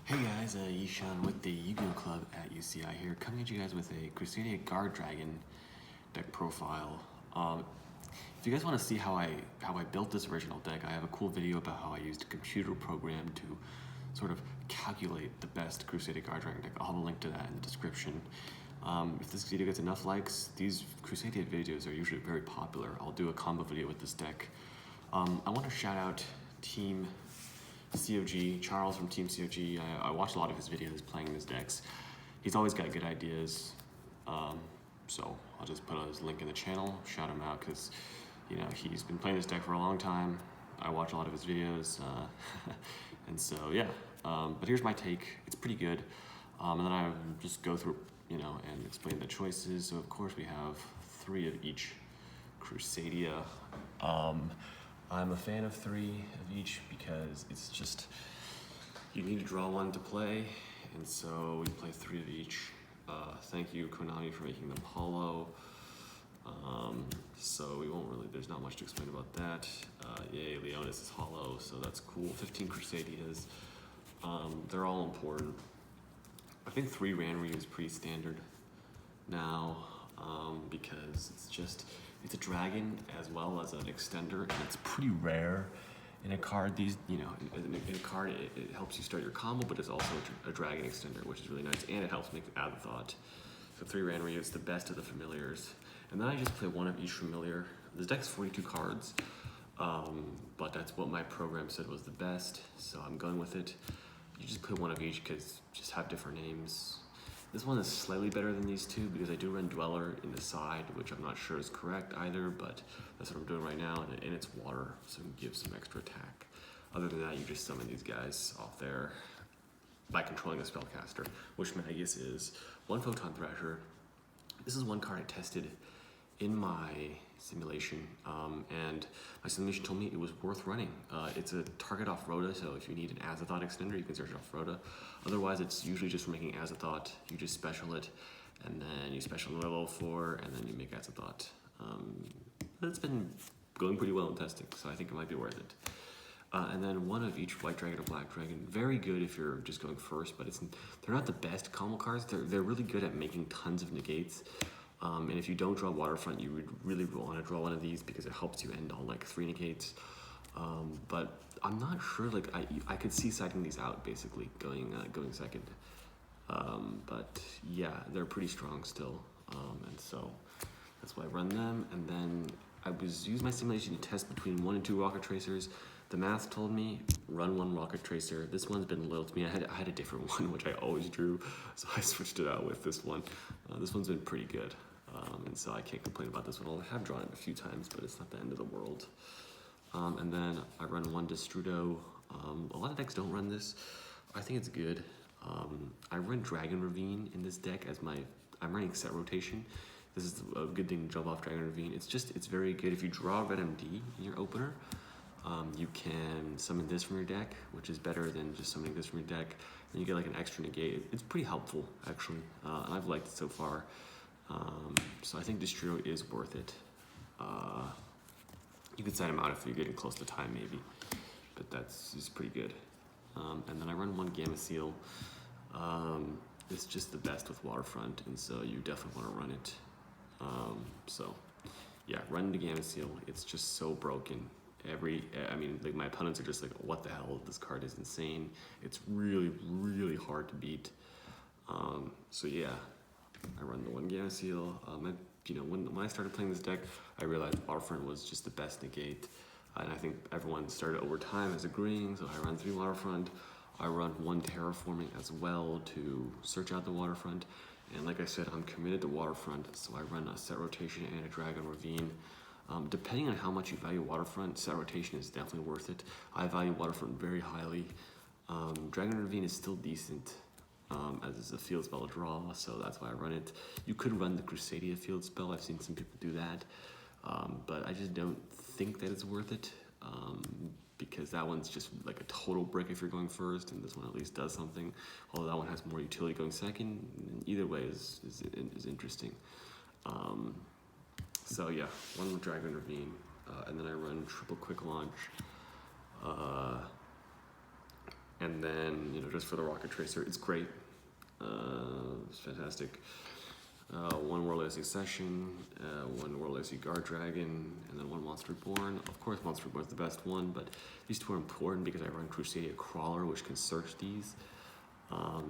Hey guys, Yishan with the Yu-Gi-Oh Club at UCI here, coming at you guys with a Crusadia Guardragon deck profile. If you guys want to see how I built this original deck, I have a cool video about how I used a computer program to sort of calculate the best Crusadia Guardragon deck. I'll have a link to that in the description. If this video gets enough likes, these Crusadia videos are usually very popular. I'll do a combo video with this deck. I want to shout out Team COG, Charles from Team COG. I watched a lot of his videos playing his decks. He's always got good ideas. So I'll just put his link in the channel, shout him out, because he's been playing this deck for a long time. I watch a lot of his videos, and so yeah. But here's my take. It's pretty good, and then I just go through and explain the choices. So of course we have 3 of each Crusadia. I'm a fan of 3 of each because it's just, you need to draw 1 to play, and so we play 3 of each. Thank you, Konami, for making them hollow. So we won't really, there's not much to explain about that. Yay, Leonis is hollow, so that's cool. 15 Crusadias. They're all important. I think 3 Ranryu is pretty standard now, because it's a dragon as well as an extender, and it's pretty rare in a card. In a card, it helps you start your combo, but it's also a dragon extender, which is really nice, and it helps make Azathoth. So 3 Ranryu is the best of the familiars. And then I just play 1 of each familiar. This deck's 42 cards, but that's what my program said was the best, so I'm going with it. You just play 1 of each because just have different names. This one is slightly better than these 2 because I do run Dweller in the side, which I'm not sure is correct either, but that's what I'm doing right now, and it's water, so it gives some extra attack. Other than that, you just summon these guys off there by controlling a spellcaster, which Magus is. 1 Photon Thrasher. This is 1 card I tested in my simulation, and my simulation told me it was worth running. It's a target off Rhoda, so if you need an Azathoth extender, you can search it off Rhoda. Otherwise, it's usually just for making Azathoth. You just special it, and then you special level 4, and then you make Azathoth. It's been going pretty well in testing, so I think it might be worth it. And then 1 of each White Dragon or Black Dragon. Very good if you're just going first, but they're not the best combo cards. They're really good at making tons of negates. And if you don't draw Waterfront, you would really want to draw 1 of these because it helps you end on like 3 negates. But I'm not sure. Like I could see siding these out basically, going second. But yeah, they're pretty strong still, and so that's why I run them. And then I used my simulation to test between 1 and 2 Rocket Tracers. The math told me run 1 Rocket Tracer. This one's been loyal to me. I had a different one which I always drew, so I switched it out with this one. This one's been pretty good. And so I can't complain about this one. I have drawn it a few times, but it's not the end of the world. And then I run 1 Destrudo. A lot of decks don't run this. I think it's good. I run Dragon Ravine in this deck as I'm running set rotation. This is a good thing to jump off Dragon Ravine. It's very good. If you draw Red MD in your opener, you can summon this from your deck, which is better than just summoning this from your deck. And you get like an extra negate. It's pretty helpful, actually. I've liked it so far. So I think Destro is worth it. You could side him out if you're getting close to time, maybe, but it's pretty good. And then I run 1 Gamma Seal. It's just the best with Waterfront, and so you definitely want to run it. So yeah, run the Gamma Seal. It's just so broken. Like my opponents are just like, what the hell? This card is insane. It's really, really hard to beat. So yeah. I run the 1 Gamma Seal. When I started playing this deck, I realized Waterfront was just the best negate. And I think everyone started over time as agreeing, so I run 3 Waterfront. I run 1 Terraforming as well to search out the Waterfront. And like I said, I'm committed to Waterfront, so I run a set rotation and a Dragon Ravine. Depending on how much you value Waterfront, set rotation is definitely worth it. I value Waterfront very highly. Dragon Ravine is still decent. As it's a field spell draw, so that's why I run it. You could run the Crusadia field spell. I've seen some people do that, but I just don't think that it's worth it, because that one's just like a total brick if you're going first, and this one at least does something, although that one has more utility going second. Either way is interesting. So yeah, 1 Dragon Ravine, and then I run triple quick launch, And then, you know, just for the Rocket Tracer, it's great. It's fantastic. One World Legacy Session, one World Legacy Guardragon, and then one Monster Reborn. Of course, Monster Reborn is the best one, but these two are important because I run Crusadia Crawler, which can search these.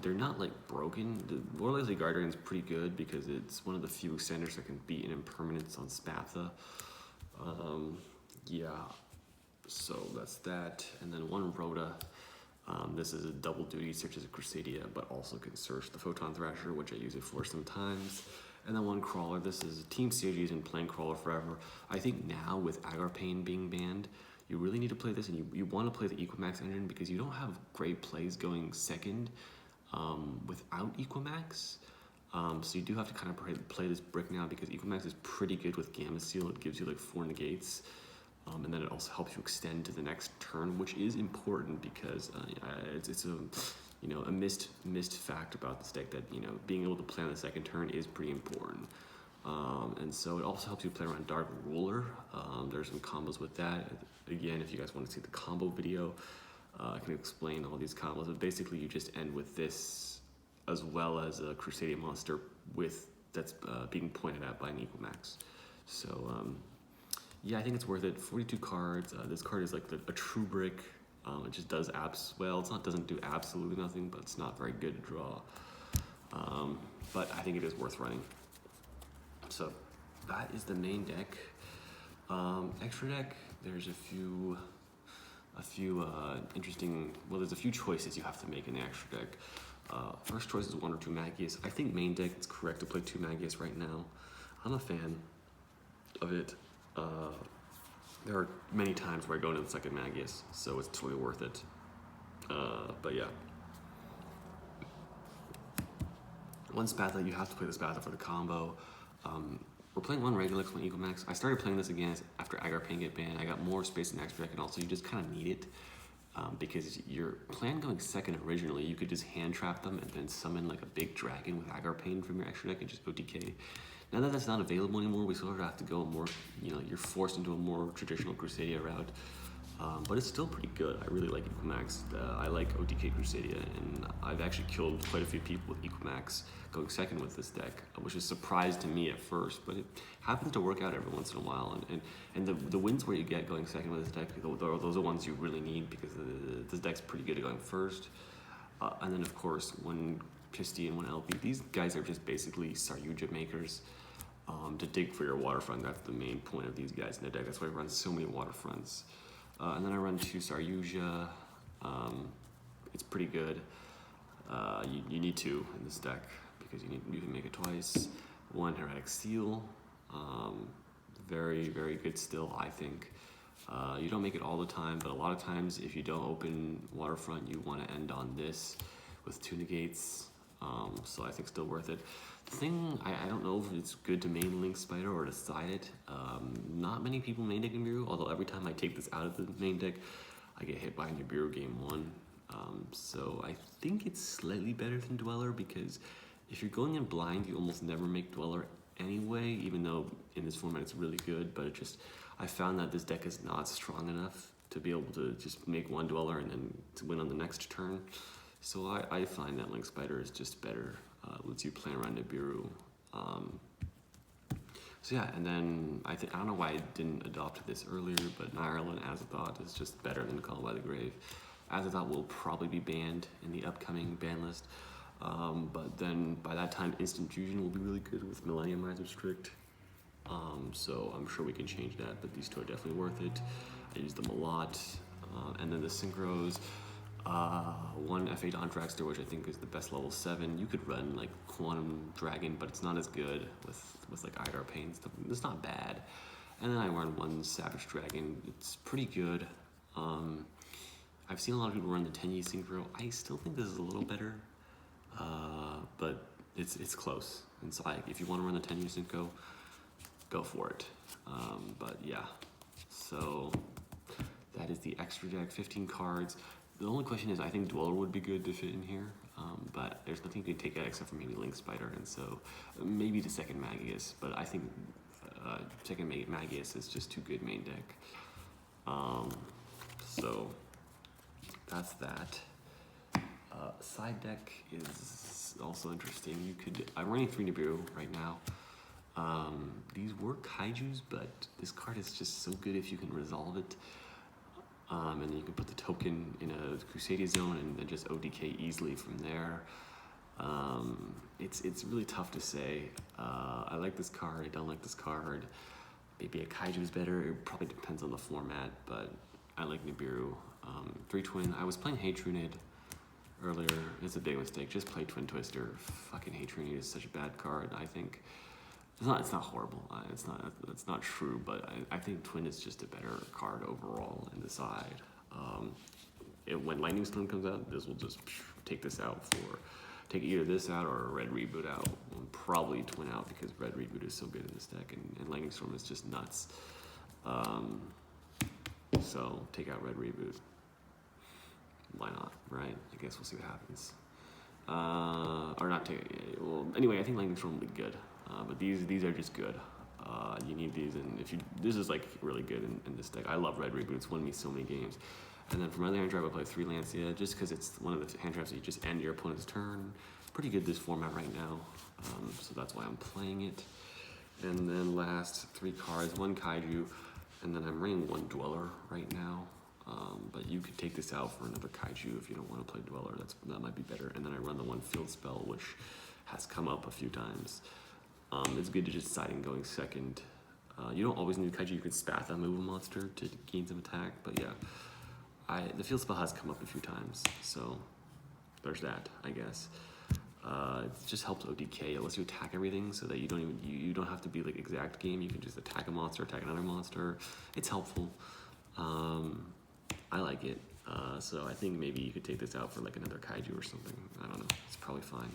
They're not like broken. The World Legacy Guardragon is pretty good because it's one of the few extenders that can beat an impermanence on Spatha. Yeah, so that's that. And then one Rhoda. This is a double duty, searches a Crusadia, but also can search the Photon Thrasher, which I use it for sometimes. And then one Crawler. This is Team CG's been playing Crawler forever. I think now with Agarpain being banned, you really need to play this, and you want to play the Equimax engine because you don't have great plays going second without Equimax. So you do have to kind of play this brick now because Equimax is pretty good with Gamma Seal. It gives you like 4 negates. And then it also helps you extend to the next turn, which is important because it's a, you know, a missed fact about this deck that, you know, being able to play on the second turn is pretty important. And so it also helps you play around Dark Ruler. There's some combos with that. Again, if you guys want to see the combo video, I can explain all these combos. But basically, you just end with this, as well as a Crusadia monster with that's being pointed at by an Equimax. So. Yeah, I think it's worth it. 42 cards. This card is like a true brick. It just does well. Doesn't do absolutely nothing, but it's not very good to draw. But I think it is worth running. So that is the main deck. Extra deck. There's a few interesting. Well, there's a few choices you have to make in the extra deck. First choice is 1 or 2 Magius. I think main deck it's correct to play 2 Magius right now. I'm a fan of it. There are many times where I go into the second Magius, so it's totally worth it. But yeah. One Spatha, you have to play the Spatha for the combo. We're playing one Regulix, one Equimax. I started playing this again after Agarpain get banned. I got more space in the extra deck, and also you just kind of need it. Because your plan going second originally, you could just hand trap them and then summon like a big dragon with Agarpain from your extra deck and just OTK. Now that that's not available anymore, we sort of have to go more, you know, you're forced into a more traditional Crusadia route. But it's still pretty good. I really like Equimax. I like OTK Crusadia, and I've actually killed quite a few people with Equimax going second with this deck, which is a surprise to me at first, but it happens to work out every once in a while. And the wins where you get going second with this deck, those are ones you really need because this deck's pretty good at going first. And then, of course, one Pisti and one LP. These guys are just basically Saryuja makers. To dig for your waterfront, that's the main point of these guys in the deck. That's why I run so many waterfronts. And then I run 2 Saryuja. It's pretty good. You need 2 in this deck because you can make it twice. 1 Heretic Seal. Very, very good still, I think. You don't make it all the time, but a lot of times if you don't open waterfront, you want to end on this with 2 negates. So I think still worth it. The thing, I don't know if it's good to main Link Spider or to side it. Not many people main deck Nibiru, although every time I take this out of the main deck, I get hit by Nibiru game 1. So I think it's slightly better than Dweller because if you're going in blind, you almost never make Dweller anyway, even though in this format it's really good, but I found that this deck is not strong enough to be able to just make 1 Dweller and then to win on the next turn. So I find that Link Spider is just better. Lets you play around Nibiru. So yeah, and then I don't know why I didn't adopt this earlier, but Ireland Azathoth is just better than Call by the Grave. Azathoth will probably be banned in the upcoming ban list, but then by that time Instant Fusion will be really good with Millenniumizer Strict. So I'm sure we can change that, but these 2 are definitely worth it. I use them a lot. And then the Synchros. 1 F8 on Dragster, which I think is the best level 7. You could run like Quantum Dragon, but it's not as good with like Agarpain stuff. It's not bad. And then I run 1 Savage Dragon. It's pretty good. I've seen a lot of people run the 10 Synchro. I still think this is a little better, but it's close. And so if you want to run the 10 Synchro, go for it. But yeah, so that is the extra deck. 15 cards. The only question is, I think Dweller would be good to fit in here, but there's nothing you can take out except for maybe Link Spider, and so maybe the second Magius, but I think second Magius is just too good main deck. So that's that. Side deck is also interesting. I'm running 3 Nibiru right now. These were kaijus, but this card is just so good if you can resolve it. And then you can put the token in a Crusadia zone and then just ODK easily from there. It's really tough to say. I like this card, I don't like this card. Maybe a kaiju is better, it probably depends on the format, but I like Nibiru. 3 Twin, I was playing Hatrunid earlier. It's a big mistake, just play Twin Twister. Fucking Hatrunid is such a bad card, I think. It's not horrible, it's not true, but I think Twin is just a better card overall in the side. When Lightning Storm comes out, this will just take either this out or a Red Reboot out. Probably Twin out because Red Reboot is so good in this deck, and Lightning Storm is just nuts. So take out Red Reboot. Why not, right? I guess we'll see what happens. Or not take it. Well, anyway, I think Lightning Storm will be good. But these are just good. You need these, and this is like really good in this deck. I love Red Reboot. It's won me so many games. And then for my other hand drive, I play 3 Lancia, just because it's one of the hand drives that you just end your opponent's turn. Pretty good this format right now, so that's why I'm playing it. And then last 3 cards, 1 Kaiju, and then I'm running 1 Dweller right now. But you could take this out for another Kaiju if you don't want to play Dweller. That might be better. And then I run the 1 Field Spell, which has come up a few times. It's good to just siding going second. You don't always need Kaiju. You can Spatha move a monster to gain some attack, but yeah. The Field Spell has come up a few times, so there's that, I guess. It just helps ODK. It lets you attack everything so that you don't have to be like exact game. You can just attack a monster, attack another monster. It's helpful. I like it. So I think maybe you could take this out for like another Kaiju or something. I don't know. It's probably fine.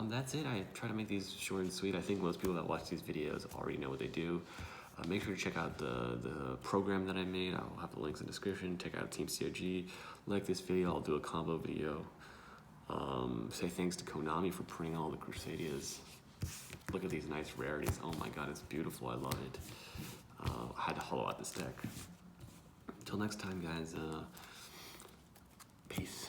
That's it. I try to make these short and sweet. I think most people that watch these videos already know what they do. Make sure to check out the program that I made. I'll have the links in the description. Check out Team COG. Like this video, I'll do a combo video. Say thanks to Konami for printing all the Crusadias. Look at these nice rarities. Oh my god, it's beautiful. I love it. I had to hollow out this deck. Until next time, guys. Peace.